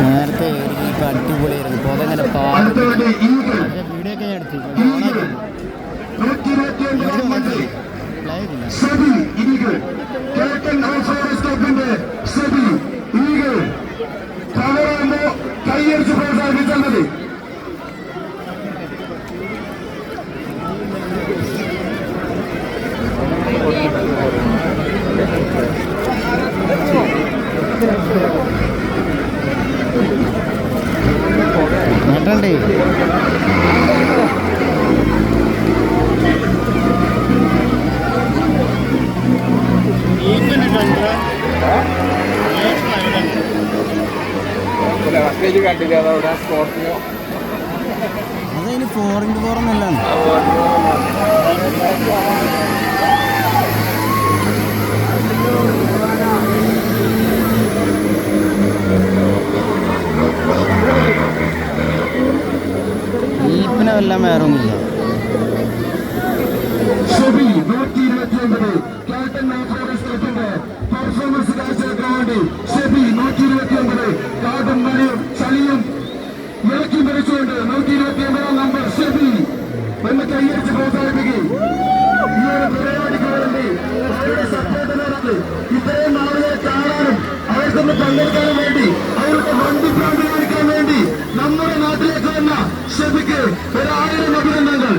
നേരത്തെ ഇപ്പൊ അടിപൊളിയായിരുന്നു. പോകങ്ങനെ വീഡിയോ ഒക്കെ എടുത്തു കൈയടിച്ച് പ്രോത്സാഹിപ്പിച്ചാൽ മതി. നോട്ടണ്ടേ കണ്ടില്ല അതവിടെ സ്പോർട്ടിയോ അതതിന് 4x4 എന്നല്ല. ജീപ്പിനെ വല്ലാം വേറെ ഒന്നുമില്ല. പെർഫോമൻസ് കാഴ്ചവെക്കാൻ വേണ്ടി ഷെബി 129 കാടും മഴയും ചളിയും ഇറക്കി മരിച്ചുകൊണ്ട് 129 നമ്പർ ഷെബി എന്ന് കൈയടിച്ച് പ്രോത്സാഹിപ്പിക്കും. ഈ ഒരു പരിപാടിക്ക് വേണ്ടി അവരുടെ സപ്പോർട്ട് നടത്തി ഇത്രയും ആളുകളെ കാണാനും അവർക്കൊന്ന് പങ്കെടുക്കാനും വേണ്ടി അവരുടെ വണ്ടി പ്രകടിപ്പിക്കാൻ വേണ്ടി നമ്മുടെ നാട്ടിലേക്ക് വന്ന ഷെബിക്ക് 1000 അഭിനന്ദനങ്ങൾ.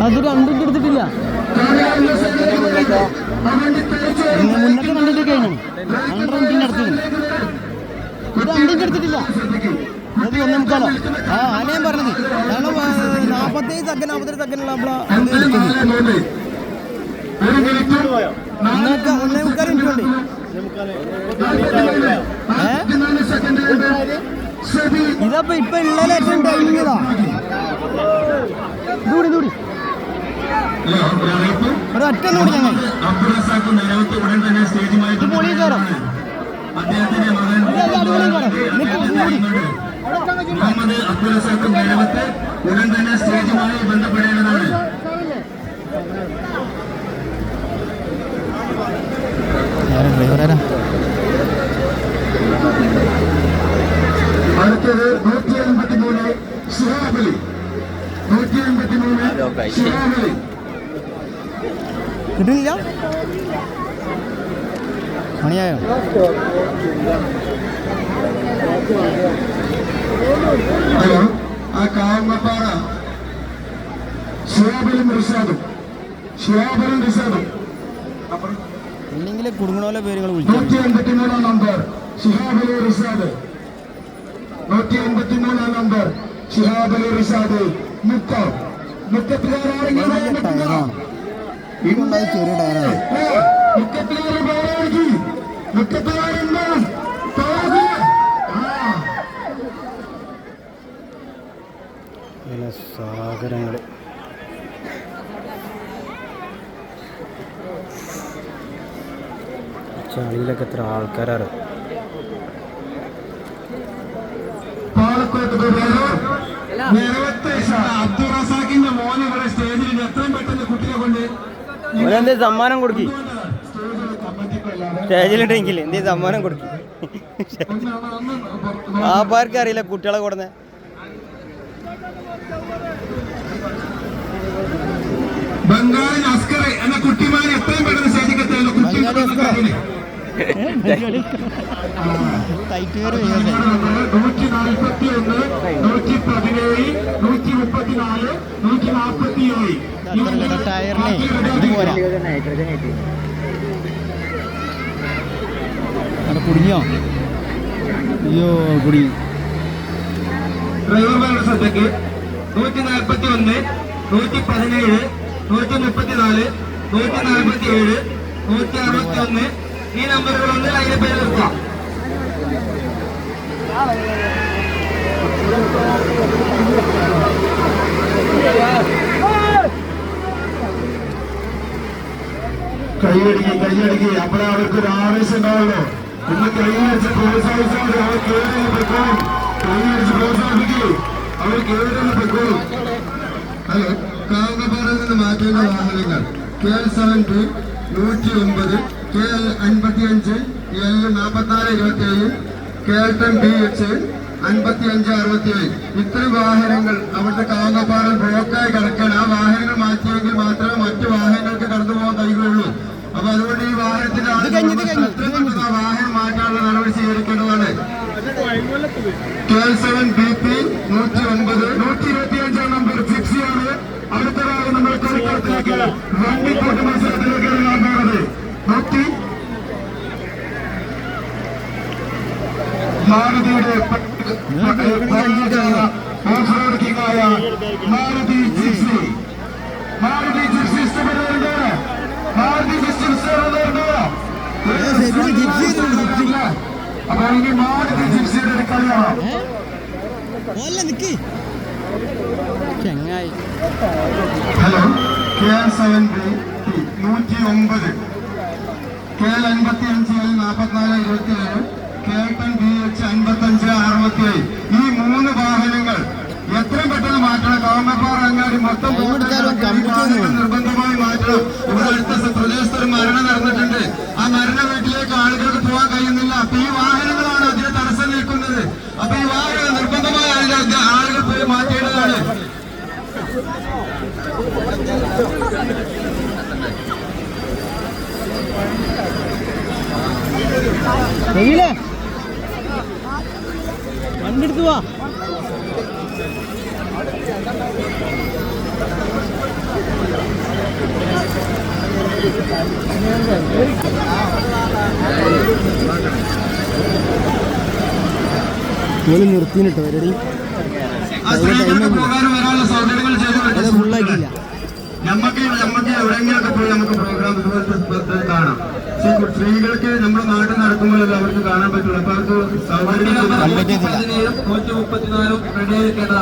അത് രണ്ടും എടുത്തിട്ടില്ല. മുന്നത്തെ കണ്ടിട്ട് കഴിഞ്ഞു. 2 അടുത്ത് ഇത് 2 എടുത്തിട്ടില്ല. അത് 1:45. ആ ഞാൻ പറഞ്ഞത് കാരണം 47 സെക്കൻഡ് 52 സെക്കൻഡുള്ള നിങ്ങൾക്ക് 1:45 മിനിറ്റുണ്ട്. ഇതപ്പോ ഇപ്പൊ ഉള്ള ഏറ്റവും ടൈമിംഗ് ഇതാ. ദൂടി ഒരൊറ്റ കൂടി ഞങ്ങൾ പോലീസുകാരോ അദ്ദേഹത്തിന്റെ മകൻ മുഹമ്മദ് അബ്ദുൽ റസാഖ് മേലവത്ത് ഉടൻ തന്നെ സ്റ്റേജുമായി ബന്ധപ്പെടേണ്ടതാണ്. അടുത്തത് 153 ഷിഹാബലി. 153 ഷിഹാബലി കിട്ടുന്നില്ല. മണിയായോ? ഹലോ, ആ കാവങ്ങപ്പാറ ഷിഹാബലും റിഷാദും ഇല്ലെങ്കിൽ കുടുംബങ്ങളെ പേരുകൾ വിളിച്ചു. 153 നമ്പർ ഷിഹാബലി റിഷാദ്. 153 നമ്പർ ഷിഹാബലി റിഷാദ്. മുക്കത്തുകാരാണെങ്കിൽ ചെറിയ ടയറാണ്. സാഗരങ്ങള് ചളിയിലൊക്കെ എത്ര ആൾക്കാരാണ്. പാലക്കോട്ട് അബ്ദുൾ റസാഖിന്റെ മോനെ ഇവിടെ സ്റ്റേജിൽ എത്രയും പെട്ടെന്ന് കുട്ടിയെ കൊണ്ട് എന്തേ സമ്മാനം കൊടുക്കി. സ്റ്റേജിലിട്ടെങ്കിൽ എന്തേ സമ്മാനം കൊടുക്കി. ആപ്പാർക്കും അറിയില്ല കുട്ടികളെ കൊടുന്നെ. ബംഗാളി അസ്കർ എന്ന കുട്ടിമാരെ എത്രയും പെട്ടെന്ന് സ്റ്റേജിൽ എത്തുന്നു. ടൈറ്റ് കയറി വയ്യല്ലേ 141, 117, 134, 147. അത്ര ടയറിനെ ഇത് പോരാ അവിടെ കുടുങ്ങിയോ അയ്യോ കുടുങ്ങി ഡ്രൈവർമാരുടെ ശ്രദ്ധയ്ക്ക് 141, 117, 134, 147, 161 ഈ നമ്പറുകളൊന്ന് അതിന്റെ പേര് നിർത്താം. കൈയടിക്ക് അപ്പോഴേ അവർക്കൊരു ആവേശം ഉണ്ടാവുള്ളൂ. ഇന്ന് കൈയടിച്ച് പ്രോത്സാഹിച്ചോണ്ട് അവർ കേരള പെട്രോളും കൈയടിച്ച് പ്രോത്സാഹിപ്പിക്കൂ. അവർ കേരള പെട്രോളും. ഹലോ, കാവകപ്പാറയിൽ നിന്ന് മാറ്റുന്ന വാഹനങ്ങൾ KL7 109, KL55, L4427, KL10 BH 5567. ഇത്രയും വാഹനങ്ങൾ അവിടുത്തെ കാവകപ്പാറയിൽ ബ്ലോക്കായി കിടക്കണം. ആ വാഹനങ്ങൾ മാറ്റിയെങ്കിൽ മാത്രമേ മറ്റു വാഹനങ്ങൾക്ക് കടന്നു പോകാൻ കഴിയുള്ളൂ. അപ്പൊ അതുകൊണ്ട് ഈ വാഹനത്തിന്റെ വാഹനം മാറ്റാനുള്ള നടപടി സ്വീകരിക്കേണ്ടതാണ്. KL7 BP 109, 125 number ജിപ്സിയാണ്. അടുത്ത കാലം നമ്മൾ കളിക്കളത്തിലേക്ക് വണ്ടിക്കൂട്ട് മത്സരത്തിലേക്കാണ് പോകുന്നത്. മാരുതിയുടെ ഓഫ് റോഡ് കിങ്ങായ മാരുതി ജിപ്സി. മാരുതി ജിപ്സി ഇഷ്ടപ്പെടുന്നവരുണ്ട്. മാരുതി ജിപ്സി ഇഷ്ടപ്പെടുന്നവരുണ്ട്. അപ്പൊ ഇനി മാരുതി ജിപ്സിയുടെ ഒരു കളിയാണ്. ചെങ്ങായി hello, KL7 109, KL55 4427, KL10 BH 5567. ഈ 3 വാഹനങ്ങൾ എത്രയും പെട്ടെന്ന് മാറ്റണം. കാവകപ്പാറ അങ്ങാടി മൊത്തം നിർബന്ധമായി മാറ്റണം. ഇവിടെ അടുത്ത പ്രദേശത്ത് ഒരു മരണം നടന്നിട്ടുണ്ട്. ആ മരണ വീട്ടിലേക്ക് ആളുകൾക്ക് പോകാൻ കഴിയുന്നില്ല. അപ്പൊ ഈ വാഹനങ്ങളാണ് അതിന് തടസ്സം നിൽക്കുന്നത്. അപ്പൊ ഈ വാഹനം നിർബന്ധമായി ആളുകൾ പോയി മാറ്റേണ്ടതാണ്. വണ്ടെടുത്ത് വാ. നിർത്തിട്ടോ റെഡി അത് ഫുള്ളാക്കിയില്ല. നമുക്ക് എവിടെയെങ്കിലൊക്കെ പോയി നമുക്ക് പ്രോഗ്രാം ഇതുപോലത്തെ കാണാം. സ്ത്രീകൾക്ക് നമ്മുടെ നാട്ടിൽ നടക്കുമ്പോഴല്ലേ അവർക്ക് കാണാൻ പറ്റുള്ളൂ. അപ്പൊ അവർക്ക് സൗകര്യം 134 റെഡിയാക്കേണ്ട